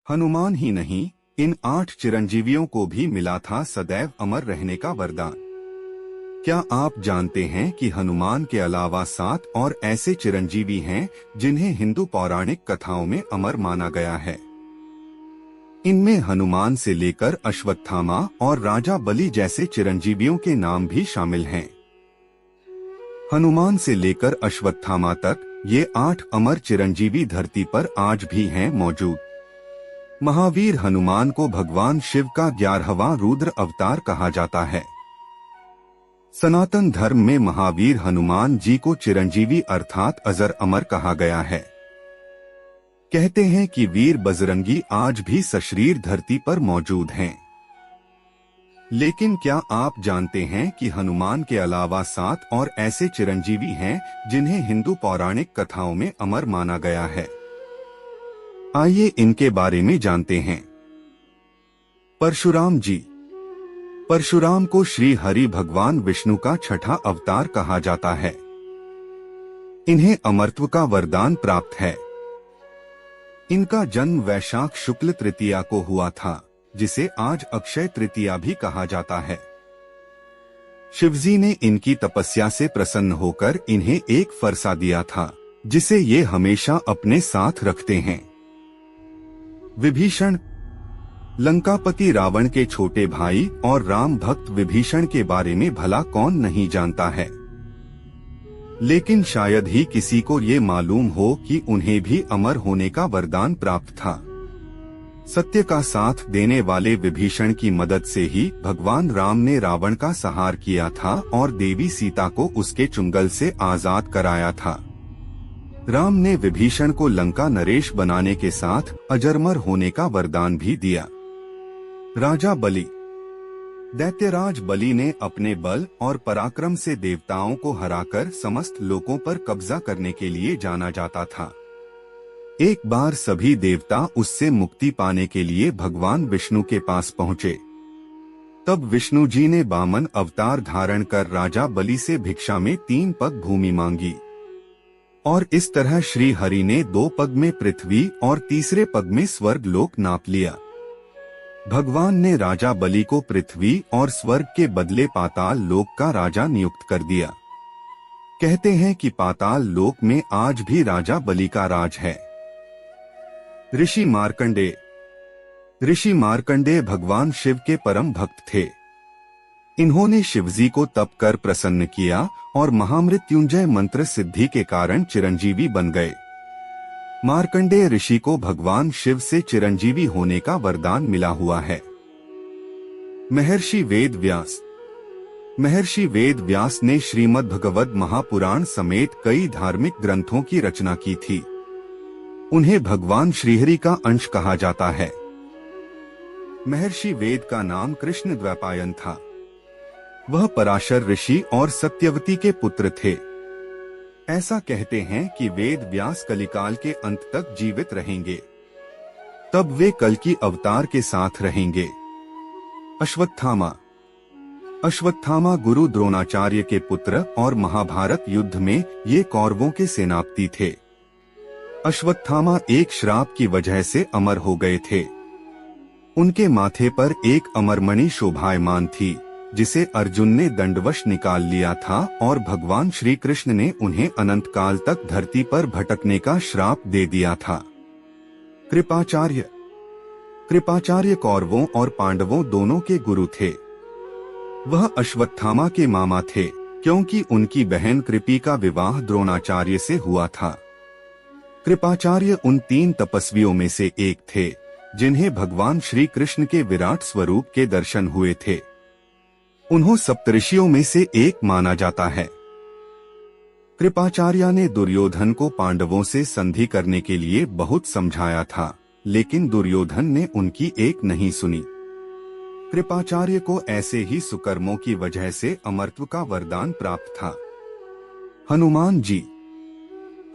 हनुमान ही नहीं, इन 8 चिरंजीवियों को भी मिला था सदैव अमर रहने का वरदान। क्या आप जानते हैं कि हनुमान के अलावा 7 और ऐसे चिरंजीवी हैं जिन्हें हिंदू पौराणिक कथाओं में अमर माना गया है। इनमें हनुमान से लेकर अश्वत्थामा और राजा बलि जैसे चिरंजीवियों के नाम भी शामिल हैं। हनुमान से लेकर अश्वत्थामा तक ये 8 अमर चिरंजीवी धरती पर आज भी हैं मौजूद। महावीर हनुमान को भगवान शिव का 11वां रुद्र अवतार कहा जाता है। सनातन धर्म में महावीर हनुमान जी को चिरंजीवी अर्थात अजर अमर कहा गया है। कहते हैं कि वीर बजरंगी आज भी सशरीर धरती पर मौजूद हैं। लेकिन क्या आप जानते हैं कि हनुमान के अलावा 7 और ऐसे चिरंजीवी हैं जिन्हें हिंदू पौराणिक कथाओं में अमर माना गया है। आइए इनके बारे में जानते हैं। परशुराम जी। परशुराम को श्री हरि भगवान विष्णु का 6ठा अवतार कहा जाता है। इन्हें अमरत्व का वरदान प्राप्त है। इनका जन्म वैशाख शुक्ल तृतीया को हुआ था, जिसे आज अक्षय तृतीया भी कहा जाता है। शिवजी ने इनकी तपस्या से प्रसन्न होकर इन्हें एक फरसा दिया था, जिसे ये हमेशा अपने साथ रखते हैं। विभीषण। लंकापति रावण के छोटे भाई और राम भक्त विभीषण के बारे में भला कौन नहीं जानता है। लेकिन शायद ही किसी को ये मालूम हो कि उन्हें भी अमर होने का वरदान प्राप्त था। सत्य का साथ देने वाले विभीषण की मदद से ही भगवान राम ने रावण का संहार किया था और देवी सीता को उसके चुंगल से आजाद कराया था। राम ने विभीषण को लंका नरेश बनाने के साथ अजरमर होने का वरदान भी दिया। राजा बलि। दैत्यराज बलि ने अपने बल और पराक्रम से देवताओं को हराकर समस्त लोकों पर कब्जा करने के लिए जाना जाता था। एक बार सभी देवता उससे मुक्ति पाने के लिए भगवान विष्णु के पास पहुँचे। तब विष्णु जी ने वामन अवतार धारण कर राजा बलि से भिक्षा में 3 पग भूमि मांगी और इस तरह श्री हरि ने 2 पग में पृथ्वी और तीसरे पग में स्वर्ग लोक नाप लिया। भगवान ने राजा बलि को पृथ्वी और स्वर्ग के बदले पाताल लोक का राजा नियुक्त कर दिया। कहते हैं कि पाताल लोक में आज भी राजा बलि का राज है। ऋषि मार्कंडेय। ऋषि मार्कंडेय भगवान शिव के परम भक्त थे। इन्होंने शिवजी को तप कर प्रसन्न किया और महामृत्युंजय मंत्र सिद्धि के कारण चिरंजीवी बन गए। मार्कंडेय ऋषि को भगवान शिव से चिरंजीवी होने का वरदान मिला हुआ है। महर्षि वेद व्यास। महर्षि वेद व्यास ने श्रीमद्भगवद महापुराण समेत कई धार्मिक ग्रंथों की रचना की थी। उन्हें भगवान श्रीहरि का अंश कहा जाता है। महर्षि वेद का नाम कृष्ण द्वैपायन था। वह पराशर ऋषि और सत्यवती के पुत्र थे। ऐसा कहते हैं कि वेद व्यास कलिकाल के अंत तक जीवित रहेंगे। तब वे कल की अवतार के साथ रहेंगे। अश्वत्थामा। अश्वत्थामा गुरु द्रोणाचार्य के पुत्र और महाभारत युद्ध में ये कौरवों के सेनापति थे। अश्वत्थामा एक श्राप की वजह से अमर हो गए थे। उनके माथे पर एक अमरमणि शोभायमान थी, जिसे अर्जुन ने दंडवश निकाल लिया था और भगवान श्री कृष्ण ने उन्हें अनंत काल तक धरती पर भटकने का श्राप दे दिया था। कृपाचार्य। कृपाचार्य कौरवों और पांडवों दोनों के गुरु थे। वह अश्वत्थामा के मामा थे, क्योंकि उनकी बहन कृपी का विवाह द्रोणाचार्य से हुआ था। कृपाचार्य उन 3 तपस्वियों में से एक थे, जिन्हें भगवान श्री कृष्ण के विराट स्वरूप के दर्शन हुए थे। उन्हों सप्तऋषियों में से एक माना जाता है। कृपाचार्य ने दुर्योधन को पांडवों से संधि करने के लिए बहुत समझाया था, लेकिन दुर्योधन ने उनकी एक नहीं सुनी। कृपाचार्य को ऐसे ही सुकर्मों की वजह से अमरत्व का वरदान प्राप्त था। हनुमान जी।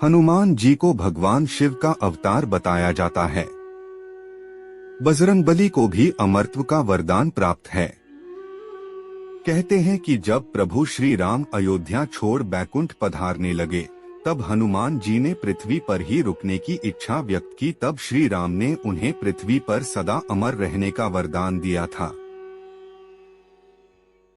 हनुमान जी को भगवान शिव का अवतार बताया जाता है। बजरंगबली को भी अमरत्व का वरदान प्राप्त है। कहते हैं कि जब प्रभु श्री राम अयोध्या छोड़ बैकुंठ पधारने लगे, तब हनुमान जी ने पृथ्वी पर ही रुकने की इच्छा व्यक्त की। तब श्री राम ने उन्हें पृथ्वी पर सदा अमर रहने का वरदान दिया था।